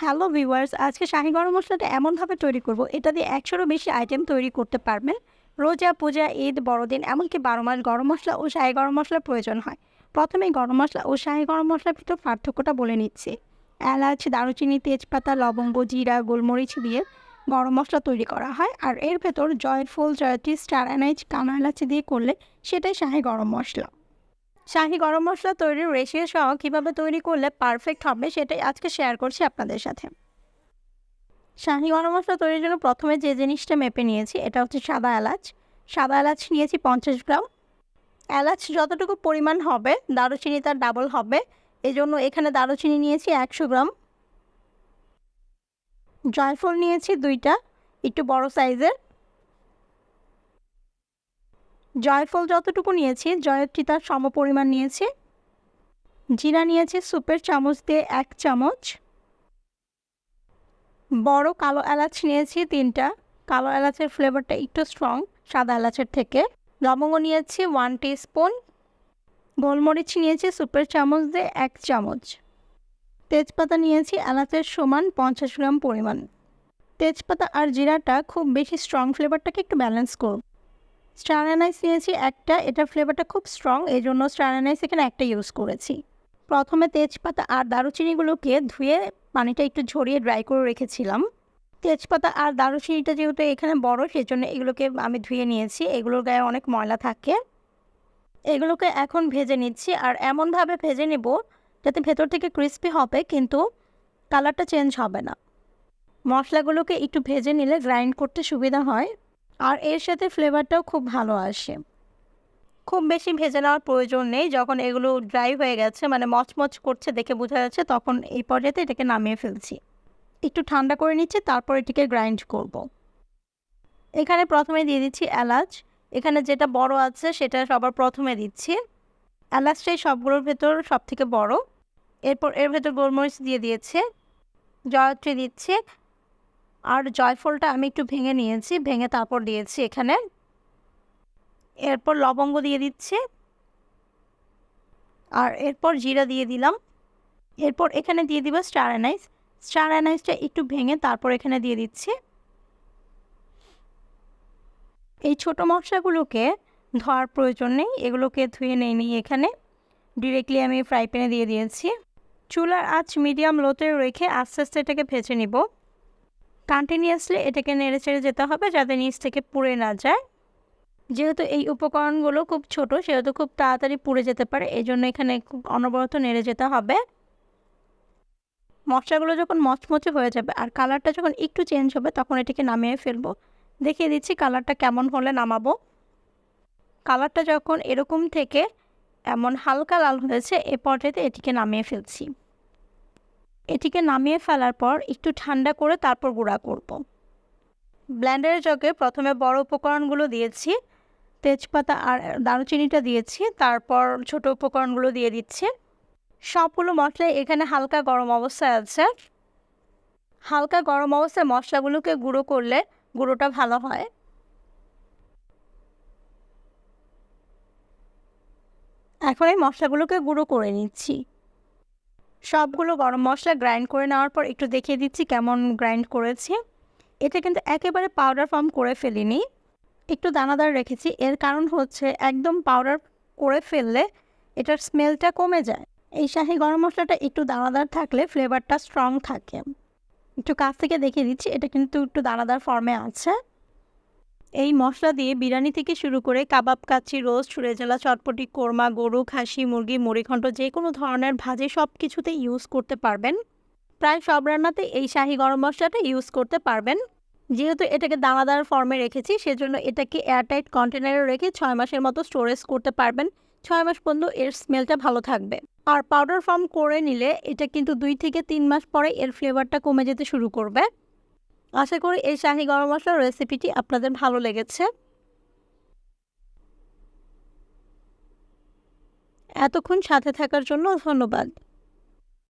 Hello viewers, আজকে শাহি গরম মশলাটা এমনভাবে তৈরি করব, এটা দিয়ে ১০০-রও বেশি আইটেম তৈরি করতে পারবেন। রোজা, পূজা, ঈদ, বড়দিন এমনকি ১২ মাস গরম মশলা ও শাহি গরম মশলার প্রয়োজন হয়। প্রথমেই গরম মশলা ও শাহি গরম মশলার ভিতর পার্থক্যটা বলে নিচ্ছি। এলাচ, দারুচিনি, তেজপাতা, লবঙ্গ, জিরা, গোলমরিচ দিয়ে গরম মশলা তৈরি করা হয়, আর এর ভেতর জয়ফল, জয়ত্রী, স্টার অ্যানাইজ, কালো এলাচি দিয়ে করলে সেটাই শাহি গরম মশলা। শাহি গরম মশলা তৈরির রেসিপি সহ কীভাবে তৈরি করলে পারফেক্ট হবে সেটাই আজকে শেয়ার করছি আপনাদের সাথে। শাহি গরম মশলা তৈরির জন্য প্রথমে যে জিনিসটা মেপে নিয়েছি এটা হচ্ছে সাদা এলাচ। সাদা এলাচ নিয়েছি 50 গ্রাম। এলাচ যতটুকু পরিমাণ হবে দারুচিনি তার ডাবল হবে, এই জন্য এখানে দারুচিনি নিয়েছি 100 গ্রাম। জয়ফল নিয়েছি 2টা, একটু বড় সাইজের। জয়ফল যতটুকু নিয়েছি জয়ত্রী তার সমপরিমাণ নিয়েছি। জিরা নিয়েছি সুপের চামচ দিয়ে 1 চামচ। বড় কালো এলাচ নিয়েছি 3টা। কালো এলাচের ফ্লেভারটা একটু স্ট্রং সাদা এলাচের থেকে। লবঙ্গ নিয়েছি 1 টিস্পুন। গোলমরিচ নিয়েছি সুপের চামচ দিয়ে 1 চামচ। তেজপাতা নিয়েছি এলাচের সমান 50 গ্রাম পরিমাণ। তেজপাতা আর জিরাটা খুব বেশি স্ট্রং ফ্লেভারটাকে একটু ব্যালেন্স করব। স্টার অ্যানাইস নিয়েছি একটা, এটার ফ্লেভারটা খুব স্ট্রং, এই জন্য স্টার অ্যানাইস এখানে একটা ইউজ করেছি। প্রথমে তেজপাতা আর দারুচিনিগুলোকে ধুয়ে পানিটা একটু ঝরিয়ে ড্রাই করে রেখেছিলাম। তেজপাতা আর দারুচিনিটা যেহেতু এখানে বড়, সেই জন্য এগুলোকে আমি ধুয়ে নিয়েছি। এগুলোর গায়ে অনেক ময়লা থাকে। এগুলোকে এখন ভেজে নিচ্ছি, আর এমনভাবে ভেজে নেব যাতে ভেতর থেকে ক্রিস্পি হবে কিন্তু কালারটা চেঞ্জ হবে না। মশলাগুলোকে একটু ভেজে নিলে গ্রাইন্ড করতে সুবিধা হয়, আর এর সাথে ফ্লেভারটাও খুব ভালো আসে। খুব বেশি ভেজে নেওয়ার প্রয়োজন নেই। যখন এগুলো ড্রাই হয়ে গেছে, মানে মচমচ করছে দেখে বোঝা যাচ্ছে, তখন এই পর্যায়ে এটাকে নামিয়ে ফেলছি। একটু ঠান্ডা করে নিচ্ছি, তারপর এটিকে গ্রাইন্ড করব। এখানে প্রথমে দিয়ে দিচ্ছি এলাচ। এখানে যেটা বড় আছে সেটা সবার প্রথমে দিচ্ছি। এলাচটাই সবগুলোর ভেতর সব থেকে বড়। এরপর এর ভেতর গোলমরিচ দিয়ে দিয়েছে, জয়ত্রী দিচ্ছি, আর জয়ফলটা আমি একটু ভেঙে নিয়েছি, ভেঙে তারপর দিয়েছি এখানে। এরপর লবঙ্গ দিয়ে দিচ্ছি, আর এরপর জিরা দিয়ে দিলাম। এরপর এখানে দিয়ে দিব স্টার অ্যানাইস। স্টার অ্যানাইসটা একটু ভেঙে তারপর এখানে দিয়ে দিচ্ছি। এই ছোট মশলাগুলোকে ধোয়ার প্রয়োজন নেই, এগুলোকে ধুয়ে নিই এখানে। ডিরেক্টলি আমি ফ্রাই প্যানে দিয়ে দিয়েছি। চুলার আঁচ মিডিয়াম লোতে রেখে আস্তে আস্তে এটাকে ভেজে নিব। কন্টিনিউয়াসলি এটাকে নেড়ে চেড়ে যেতে হবে যাতে নিচ থেকে পুড়ে না যায়। যেহেতু এই উপকরণগুলো খুব ছোট, সেহেতু খুব তাড়াতাড়ি পুড়ে যেতে পারে, এই জন্য এখানে খুব অনবরত নেড়ে যেতে হবে। মশলাগুলো যখন মচমচে হয়ে যাবে আর কালারটা যখন একটু চেঞ্জ হবে, তখন এটাকে নামিয়ে ফেলবো। দেখিয়ে দিচ্ছি কালারটা কেমন হলে নামাবো। কালারটা যখন এরকম থেকে এমন হালকা লাল হয়েছে, এ পর্যায়ে এটিকে নামিয়ে ফেলছি। এটিকে নামিয়ে ফেলার পর একটু ঠান্ডা করে তারপর গুঁড়া করব। ব্লেন্ডারের জগে প্রথমে বড় উপকরণগুলো দিয়েছি, তেজপাতা আর দারুচিনিটা দিয়েছি, তারপর ছোট উপকরণগুলো দিয়ে দিচ্ছি। সবগুলো মশলাই এখানে হালকা গরম অবস্থায় আছে। হালকা গরম অবস্থায় মশলাগুলোকে গুঁড়ো করলে গুঁড়োটা ভালো হয়। এখন এই মশলাগুলোকে গুঁড়ো করে নিচ্ছি। সবগুলো গরম মশলা গ্রাইন্ড করে নেওয়ার পর একটু দেখিয়ে দিচ্ছি কেমন গ্রাইন্ড করেছি। এটা কিন্তু একেবারে পাউডার ফর্ম করে ফেলিনি, একটু দানাদার রেখেছি। এর কারণ হচ্ছে একদম পাউডার করে ফেললে এটার স্মেলটা কমে যায়। এই শাহি গরম মশলাটা একটু দানাদার থাকলে ফ্লেভারটা স্ট্রং থাকে। একটু কাছ থেকে দেখিয়ে দিচ্ছি, এটা কিন্তু একটু দানাদার ফর্মে আছে। এই মশলা দিয়ে বিরিয়ানি থেকে শুরু করে কাবাব, কাচ্চি, রোস্ট, রেজালা, চটপটি, কোরমা, গরু, খাসি, মুরগি, মুড়িঘণ্ট যে কোনো ধরনের ভাজি সব কিছুতে ইউজ করতে পারবেন। প্রায় সব রান্নাতে এই শাহি গরম মশলাটা ইউজ করতে পারবেন। যেহেতু এটাকে দানাদার ফর্মে রেখেছি, সেজন্য এটাকে এয়ারটাইট কন্টেনারে রেখে 6 মাসের মতো স্টোরেজ করতে পারবেন। 6 মাস পর্যন্ত এর স্মেলটা ভালো থাকবে। আর পাউডার ফর্ম করে নিলে এটা কিন্তু 2 থেকে 3 মাস পরে এর ফ্লেভারটা কমে যেতে শুরু করবে। আশা করি এই শাহি গরম মশলার রেসিপিটি আপনাদের ভালো লেগেছে। এতক্ষণ সাথে থাকার জন্য ধন্যবাদ।